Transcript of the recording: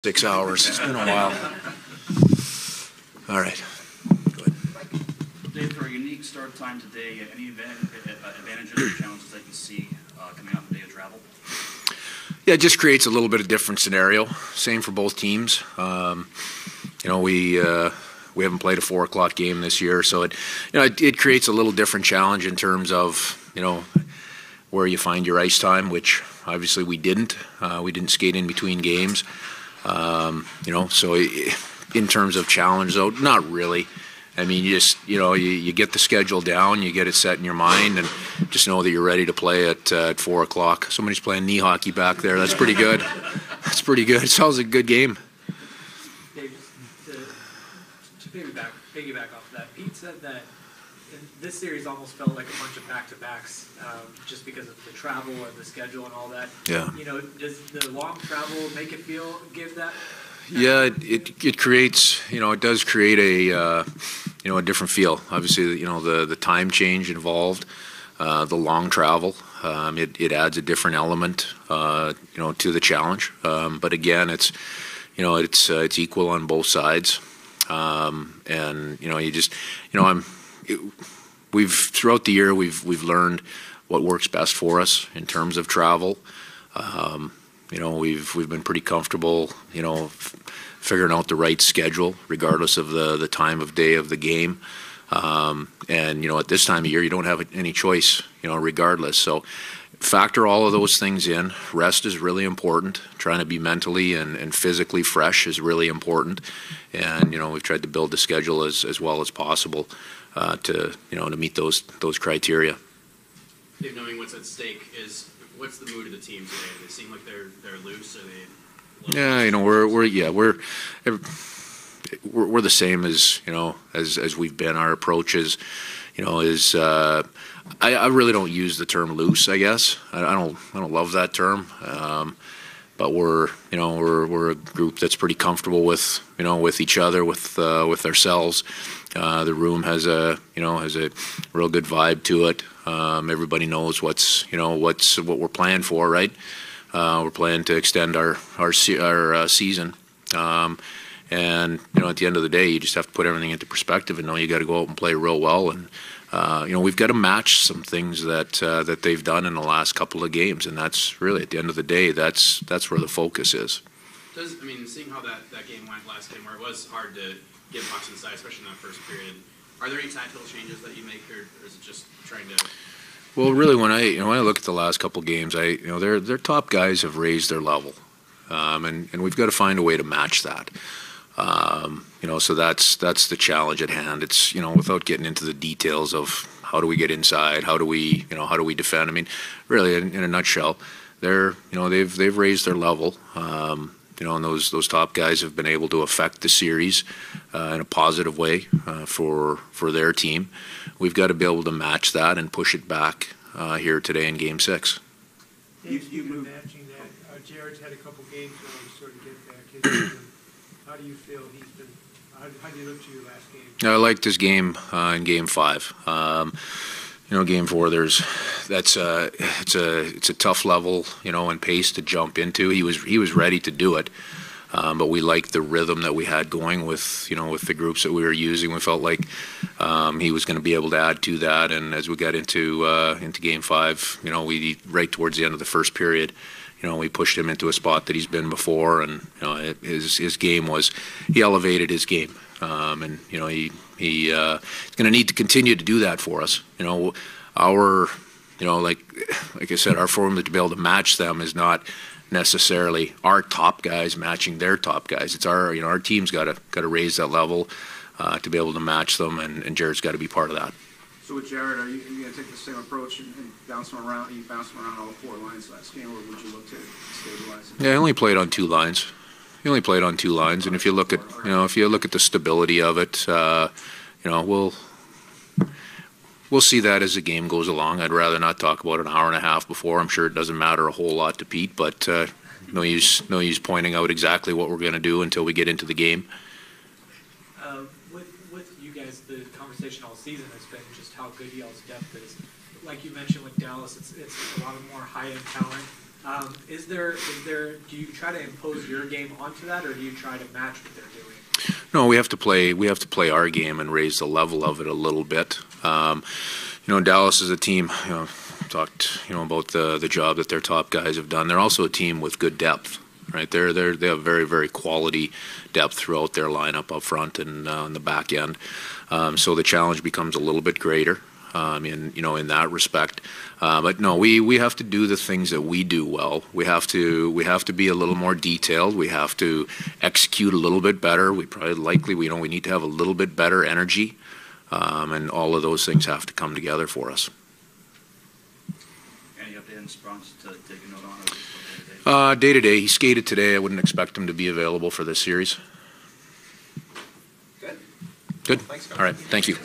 6 hours. It's been a while. All right. Go ahead. Dave, for a unique start time today, any advantages or challenges that you see coming off the day of travel? Yeah, it just creates a little bit of different scenario. Same for both teams. We haven't played a 4 o'clock game this year, so it creates a little different challenge in terms of where you find your ice time, which obviously we didn't. We didn't skate in between games. So in terms of challenge, though, not really. I mean, you just you get the schedule down, you get it set in your mind, and just know that you're ready to play at 4 o'clock. Somebody's playing knee hockey back there. That's pretty good. That's pretty good. It sounds like a good game. Dave, to piggyback off of that, Pete said that this series almost felt like a bunch of back-to-backs just because of the travel and the schedule and all that. Yeah. Does the long travel make it give that? Yeah, it creates, it does create a different feel. Obviously, the time change involved, the long travel, it adds a different element, to the challenge. But again, it's equal on both sides. We've throughout the year we've learned what works best for us in terms of travel. We've been pretty comfortable, figuring out the right schedule regardless of the time of day of the game. At this time of year, you don't have any choice, regardless. So factor all of those things in. Rest is really important. Trying to be mentally and physically fresh is really important. And, we've tried to build the schedule as well as possible to meet those criteria. Dave, knowing what's at stake, what's the mood of the team today? Do they seem like they're loose? Are they? Yeah, we're the same as we've been. Our approach is I really don't use the term loose. I guess I don't love that term. But we're a group that's pretty comfortable with each other, with ourselves. The room has a real good vibe to it. Everybody knows what we're playing for, right? We're playing to extend our season. And at the end of the day, you just have to put everything into perspective and know you got to go out and play real well. And we've got to match some things that they've done in the last couple of games, and that's really at the end of the day, that's where the focus is. Seeing how that game went last game, where it was hard to get pucks inside, especially in that first period, are there any tactical changes that you make, or is it just trying to? Well, really, when I look at the last couple of games, their top guys have raised their level, and we've got to find a way to match that. So that's the challenge at hand. It's without getting into the details of how do we get inside, how do we defend. Really, in a nutshell, they've raised their level. And those top guys have been able to affect the series in a positive way for their team. We've got to be able to match that and push it back here today in Game 6. You've been matching that. Jared's had a couple games now. He's sort of getting back into it. How do you feel he's been? How do you look to your last game? I liked his game in Game 5. Game 4, it's a tough level, and pace to jump into. He was ready to do it, but we liked the rhythm that we had going with the groups that we were using. We felt like he was going to be able to add to that, and as we got into Game 5, we right towards the end of the first period, we pushed him into a spot that he's been before, and his game was, he elevated his game, and he's going to need to continue to do that for us. Like I said, our formula to be able to match them is not necessarily our top guys matching their top guys. It's our team's got to raise that level to be able to match them, and Jared's got to be part of that. So with Jared, are you going to take the same approach and bounce him around? You bounced him around all 4 lines last game, or would you look to stabilize him? Yeah, he only played on 2 lines. And if you look at the stability of it, we'll see that as the game goes along. I'd rather not talk about an hour and a half before. I'm sure it doesn't matter a whole lot to Pete, but no use pointing out exactly what we're going to do until we get into the game. With you guys, the conversation all season has been just how good y'all's depth is. Like you mentioned with Dallas, it's a lot of more high-end talent. Do you try to impose your game onto that, or do you try to match what they're doing? No, we have to play our game and raise the level of it a little bit. Dallas is a team, talked, about the job that their top guys have done. They're also a team with good depth, right? They have very, very quality depth throughout their lineup up front and on the back end. So the challenge becomes a little bit greater. In that respect, but no, we have to do the things that we do well. We have to be a little more detailed. We have to execute a little bit better. We need to have a little bit better energy, and all of those things have to come together for us. Any update on Sprunts to take a note on? Day to day, he skated today. I wouldn't expect him to be available for this series. Good. Good. Thanks, guys. All right. Thank you.